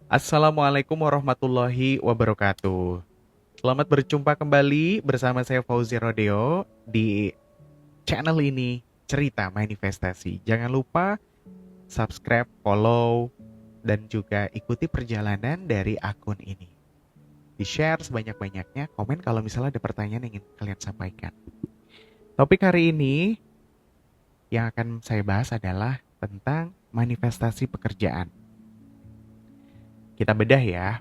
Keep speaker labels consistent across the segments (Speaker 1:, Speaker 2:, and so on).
Speaker 1: Assalamualaikum warahmatullahi wabarakatuh. Selamat berjumpa kembali bersama saya Fauzi Rodeo di channel ini Cerita Manifestasi. Jangan lupa subscribe, follow, dan juga ikuti perjalanan dari akun ini. Di-share sebanyak-banyaknya, komen kalau misalnya ada pertanyaan yang ingin kalian sampaikan. Topik hari ini yang akan saya bahas adalah tentang manifestasi pekerjaan. Kita bedah ya.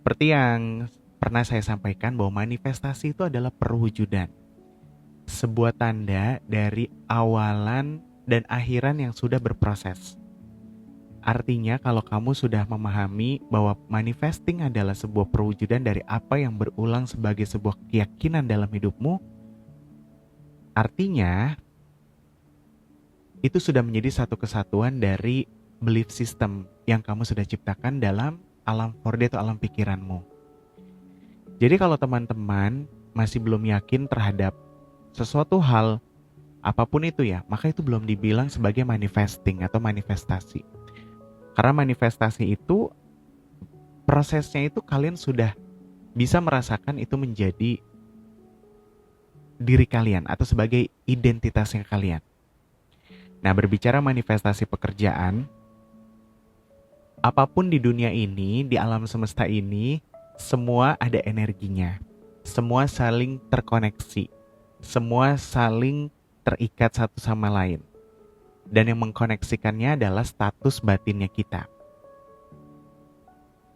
Speaker 1: Seperti yang pernah saya sampaikan bahwa manifestasi itu adalah perwujudan. Sebuah tanda dari awalan dan akhiran yang sudah berproses. Artinya kalau kamu sudah memahami bahwa manifesting adalah sebuah perwujudan dari apa yang berulang sebagai sebuah keyakinan dalam hidupmu, artinya itu sudah menjadi satu kesatuan dari belief system yang kamu sudah ciptakan dalam alam 4D atau alam pikiranmu. Jadi kalau teman-teman masih belum yakin terhadap sesuatu hal apapun itu ya, maka itu belum dibilang sebagai manifesting atau manifestasi. Karena manifestasi itu prosesnya itu kalian sudah bisa merasakan itu menjadi diri kalian atau sebagai identitasnya kalian. Nah, berbicara manifestasi pekerjaan, apapun di dunia ini, di alam semesta ini, semua ada energinya. Semua saling terkoneksi. Semua saling terikat satu sama lain. Dan yang mengkoneksikannya adalah status batinnya kita.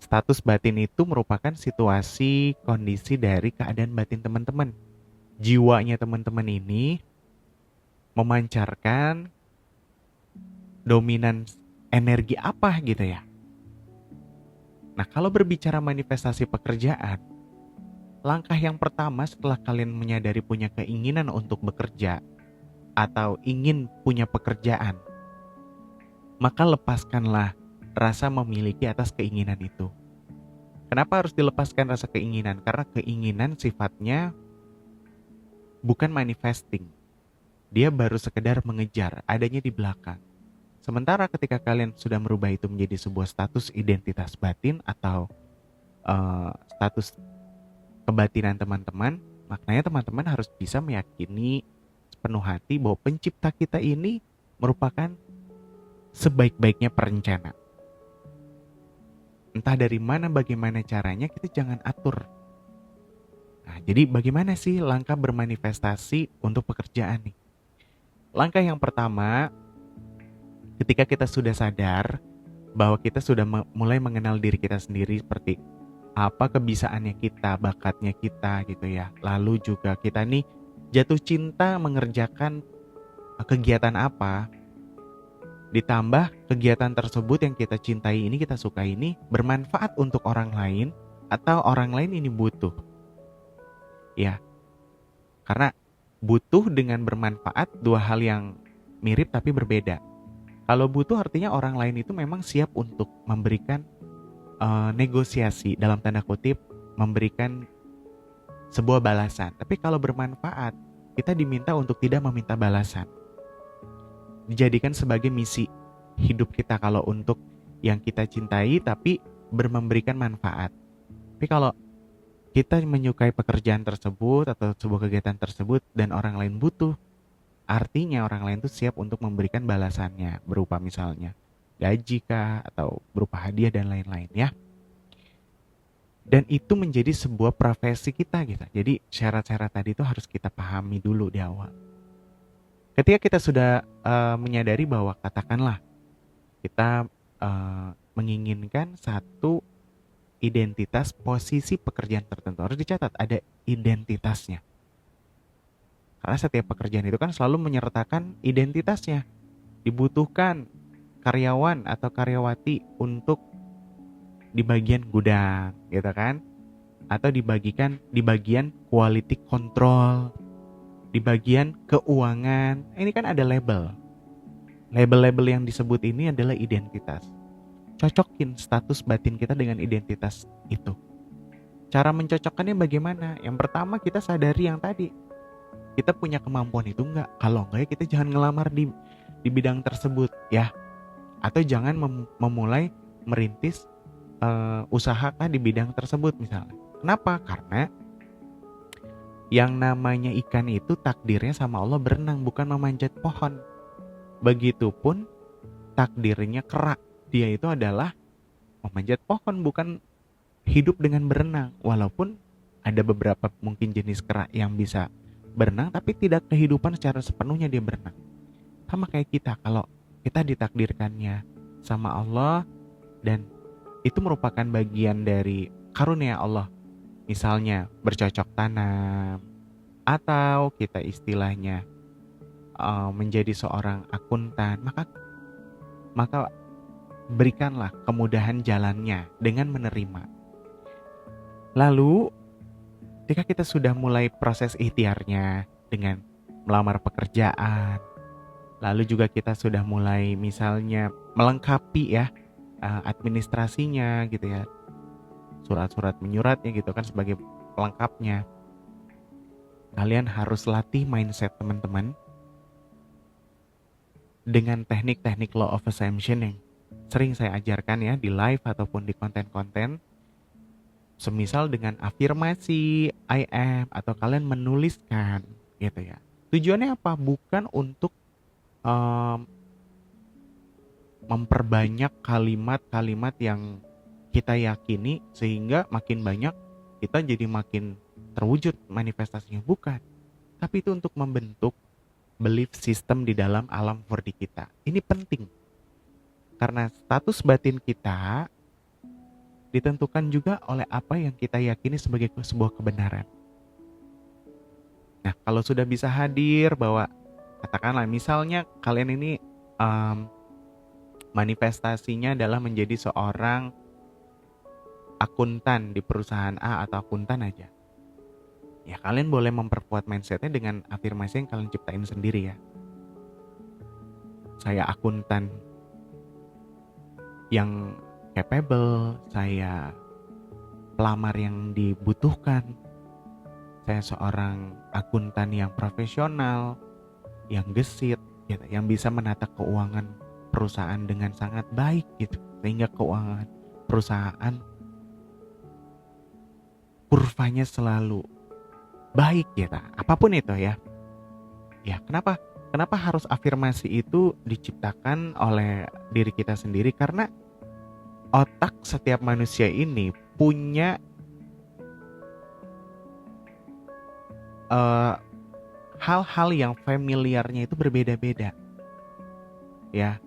Speaker 1: Status batin itu merupakan situasi, kondisi dari keadaan batin teman-teman. Jiwanya teman-teman ini memancarkan dominan energi apa gitu ya. Nah, kalau berbicara manifestasi pekerjaan, langkah yang pertama setelah kalian menyadari punya keinginan untuk bekerja atau ingin punya pekerjaan, maka lepaskanlah rasa memiliki atas keinginan itu. Kenapa harus dilepaskan rasa keinginan? Karena keinginan sifatnya bukan manifesting. Dia baru sekedar mengejar, adanya di belakang. Sementara ketika kalian sudah merubah itu menjadi sebuah status identitas batin atau status kebatinan teman-teman, maknanya teman-teman harus bisa meyakini sepenuh hati bahwa pencipta kita ini merupakan sebaik-baiknya perencana. Entah dari mana bagaimana caranya, kita jangan atur. Nah, jadi bagaimana sih langkah bermanifestasi untuk pekerjaan nih? Langkah yang pertama, ketika kita sudah sadar bahwa kita sudah mulai mengenal diri kita sendiri seperti apa kebisaannya kita, bakatnya kita gitu ya. Lalu juga kita nih jatuh cinta mengerjakan kegiatan apa. Ditambah kegiatan tersebut yang kita cintai ini, kita suka ini bermanfaat untuk orang lain atau orang lain ini butuh. Ya, karena butuh dengan bermanfaat dua hal yang mirip tapi berbeda. Kalau butuh artinya orang lain itu memang siap untuk memberikan negosiasi dalam tanda kutip, memberikan sebuah balasan. Tapi kalau bermanfaat, kita diminta untuk tidak meminta balasan. Dijadikan sebagai misi hidup kita kalau untuk yang kita cintai tapi memberikan manfaat. Tapi kalau kita menyukai pekerjaan tersebut atau sebuah kegiatan tersebut dan orang lain butuh, artinya orang lain tuh siap untuk memberikan balasannya berupa misalnya gaji kah atau berupa hadiah dan lain-lain ya. Dan itu menjadi sebuah profesi kita gitu. Jadi syarat-syarat tadi itu harus kita pahami dulu di awal. Ketika kita sudah menyadari bahwa katakanlah kita menginginkan satu identitas posisi pekerjaan tertentu, harus dicatat ada identitasnya. Karena setiap pekerjaan itu kan selalu menyertakan identitasnya. Dibutuhkan karyawan atau karyawati untuk di bagian gudang gitu kan, atau di bagian quality control, di bagian keuangan. Ini kan ada label-label yang disebut ini adalah identitas. Cocokin status batin kita dengan identitas itu. Cara mencocokkannya bagaimana? Yang pertama kita sadari yang tadi, kita punya kemampuan itu enggak. Kalau enggak ya kita jangan ngelamar di bidang tersebut ya. Atau jangan memulai merintis usaha kah di bidang tersebut misalnya. Kenapa? Karena yang namanya ikan itu takdirnya sama Allah berenang, bukan memanjat pohon. Begitupun takdirnya kera, dia itu adalah memanjat pohon, bukan hidup dengan berenang. Walaupun ada beberapa mungkin jenis kera yang bisa berenang, tapi tidak kehidupan secara sepenuhnya dia berenang. Sama kayak kita, kalau kita ditakdirkannya sama Allah dan itu merupakan bagian dari karunia Allah. Misalnya bercocok tanam, atau kita istilahnya menjadi seorang akuntan, maka berikanlah kemudahan jalannya dengan menerima. Lalu ketika kita sudah mulai proses ikhtiarnya dengan melamar pekerjaan, lalu juga kita sudah mulai misalnya melengkapi ya administrasinya gitu ya, surat-surat menyuratnya gitu kan sebagai pelengkapnya. Kalian harus latih mindset teman-teman dengan teknik-teknik law of assumption yang sering saya ajarkan ya di live ataupun di konten-konten. Semisal dengan afirmasi I am, atau kalian menuliskan gitu ya. Tujuannya apa? Bukan untuk memperbanyak kalimat-kalimat yang kita yakini sehingga makin banyak kita jadi makin terwujud manifestasinya, bukan. Tapi itu untuk membentuk belief system di dalam alam 4D kita. Ini penting karena status batin kita ditentukan juga oleh apa yang kita yakini sebagai sebuah kebenaran. Nah, kalau sudah bisa hadir bahwa katakanlah misalnya kalian ini manifestasinya adalah menjadi seorang akuntan di perusahaan A atau akuntan aja. Ya kalian boleh memperkuat mindsetnya dengan afirmasi yang kalian ciptain sendiri ya. Saya akuntan yang capable, saya pelamar yang dibutuhkan, saya seorang akuntan yang profesional, yang gesit, gitu, yang bisa menata keuangan perusahaan dengan sangat baik gitu, sehingga keuangan perusahaan kurvanya selalu baik gitu, apapun itu ya. Ya kenapa harus afirmasi itu diciptakan oleh diri kita sendiri? Karena otak setiap manusia ini punya hal-hal yang familiarnya itu berbeda-beda. Ya,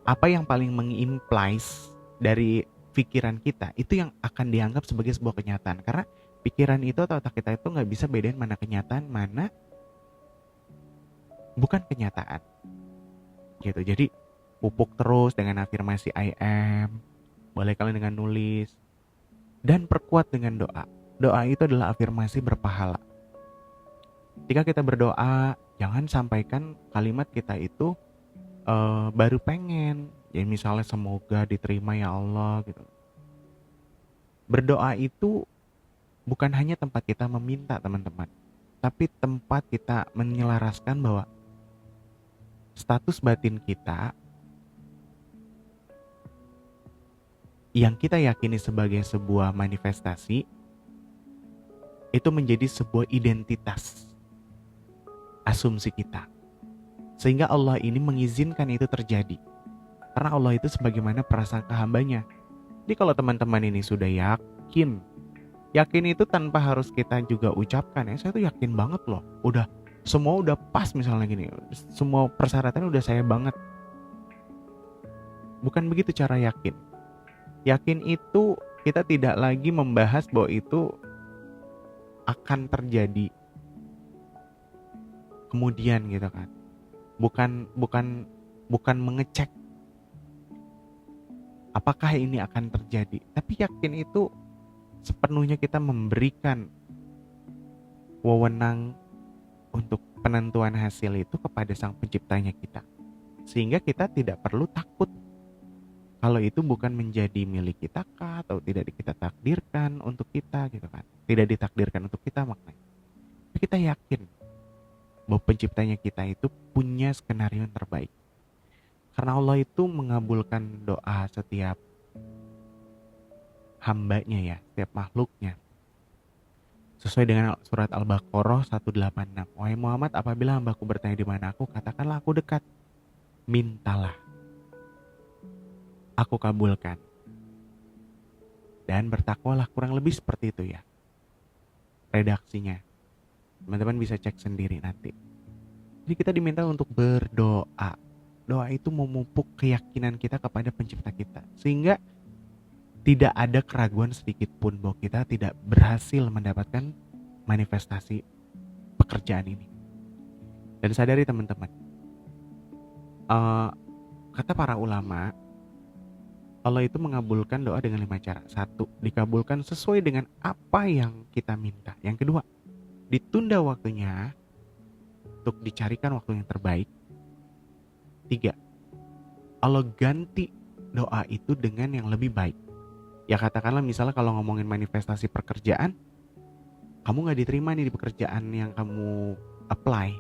Speaker 1: apa yang paling mengimplies dari pikiran kita itu yang akan dianggap sebagai sebuah kenyataan. Karena pikiran itu atau otak kita itu nggak bisa bedain mana kenyataan, mana bukan kenyataan. Gitu. Jadi pupuk terus dengan afirmasi I am. Boleh kalian dengan nulis. Dan perkuat dengan doa. Doa itu adalah afirmasi berpahala. Ketika kita berdoa, jangan sampaikan kalimat kita itu baru pengen. Ya misalnya semoga diterima ya Allah gitu. Berdoa itu bukan hanya tempat kita meminta teman-teman. Tapi tempat kita menyelaraskan bahwa status batin kita yang kita yakini sebagai sebuah manifestasi itu menjadi sebuah identitas asumsi kita, sehingga Allah ini mengizinkan itu terjadi karena Allah itu sebagaimana prasangka hambanya. Jadi kalau teman-teman ini sudah yakin itu tanpa harus kita juga ucapkan ya, saya tuh yakin banget loh, semua udah pas misalnya gini, semua persyaratan udah saya banget. Bukan begitu cara yakin. Yakin itu kita tidak lagi membahas bahwa itu akan terjadi kemudian gitu kan. Bukan mengecek apakah ini akan terjadi, tapi yakin itu sepenuhnya kita memberikan wewenang untuk penentuan hasil itu kepada sang penciptanya kita, sehingga kita tidak perlu takut kalau itu bukan menjadi milik kita kah, atau tidak kita takdirkan untuk kita gitu kan, tidak ditakdirkan untuk kita maknanya. Tapi kita yakin bahwa penciptanya kita itu punya skenario yang terbaik, karena Allah itu mengabulkan doa setiap hambanya ya, setiap makhluknya. Sesuai dengan surat Al-Baqarah 186. Wahai Muhammad, apabila hambaku bertanya di mana aku, katakanlah aku dekat. Mintalah, aku kabulkan. Dan bertakwalah, kurang lebih seperti itu ya. Redaksinya. Teman-teman bisa cek sendiri nanti. Jadi kita diminta untuk berdoa. Doa itu memupuk keyakinan kita kepada pencipta kita. Sehingga tidak ada keraguan sedikit pun bahwa kita tidak berhasil mendapatkan manifestasi pekerjaan ini. Dan sadari teman-teman, kata para ulama, Allah itu mengabulkan doa dengan 5 cara. 1, dikabulkan sesuai dengan apa yang kita minta. Yang kedua, ditunda waktunya untuk dicarikan waktu yang terbaik. 3, Allah ganti doa itu dengan yang lebih baik. Ya katakanlah misalnya kalau ngomongin manifestasi pekerjaan, kamu gak diterima nih di pekerjaan yang kamu apply.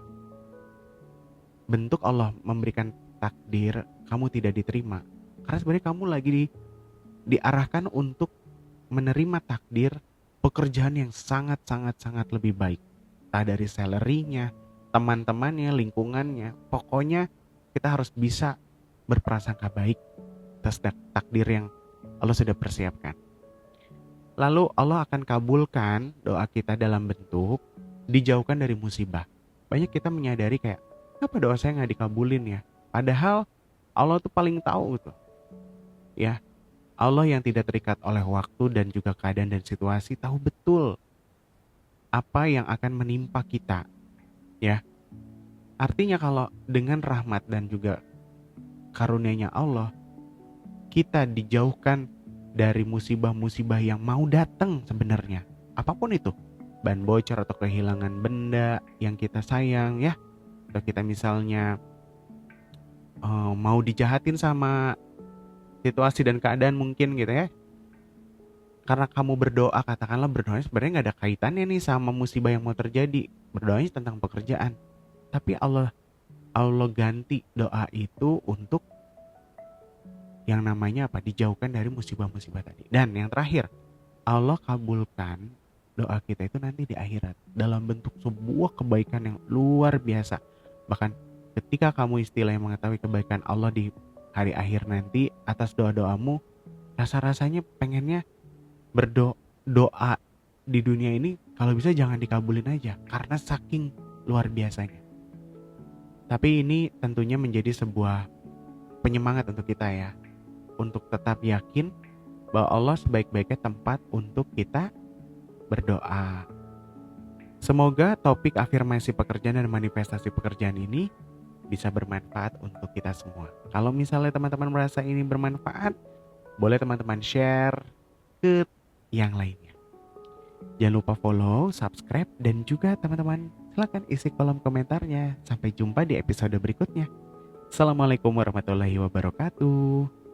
Speaker 1: Bentuk Allah memberikan takdir kamu tidak diterima. Karena sebenarnya kamu lagi diarahkan untuk menerima takdir pekerjaan yang sangat lebih baik. Entah dari salary-nya, teman-temannya, lingkungannya. Pokoknya kita harus bisa berprasangka baik atas takdir yang Allah sudah persiapkan. Lalu Allah akan kabulkan doa kita dalam bentuk dijauhkan dari musibah. Banyak kita menyadari kayak, kenapa doa saya gak dikabulin ya? Padahal Allah tuh paling tahu tuh. Ya, Allah yang tidak terikat oleh waktu dan juga keadaan dan situasi tahu betul apa yang akan menimpa kita. Ya, artinya kalau dengan rahmat dan juga karunia-Nya Allah, kita dijauhkan dari musibah-musibah yang mau datang sebenarnya. Apapun itu, ban bocor atau kehilangan benda yang kita sayang ya, atau kita misalnya mau dijahatin sama situasi dan keadaan mungkin gitu ya. Karena kamu berdoa, katakanlah berdoanya sebenarnya gak ada kaitannya nih sama musibah yang mau terjadi. Berdoanya tentang pekerjaan. Tapi Allah ganti doa itu untuk yang namanya apa? Dijauhkan dari musibah-musibah tadi. Dan yang terakhir, Allah kabulkan doa kita itu nanti di akhirat dalam bentuk sebuah kebaikan yang luar biasa. Bahkan ketika kamu istilahnya mengetahui kebaikan Allah di hari akhir nanti atas doa-doamu, rasa-rasanya pengennya berdoa di dunia ini kalau bisa jangan dikabulin aja karena saking luar biasanya. Tapi ini tentunya menjadi sebuah penyemangat untuk kita ya, untuk tetap yakin bahwa Allah sebaik-baiknya tempat untuk kita berdoa. Semoga topik afirmasi pekerjaan dan manifestasi pekerjaan ini bisa bermanfaat untuk kita semua. Kalau misalnya teman-teman merasa ini bermanfaat, boleh teman-teman share ke yang lainnya. Jangan lupa follow, subscribe, dan juga teman-teman silakan isi kolom komentarnya. Sampai jumpa di episode berikutnya. Assalamualaikum warahmatullahi wabarakatuh.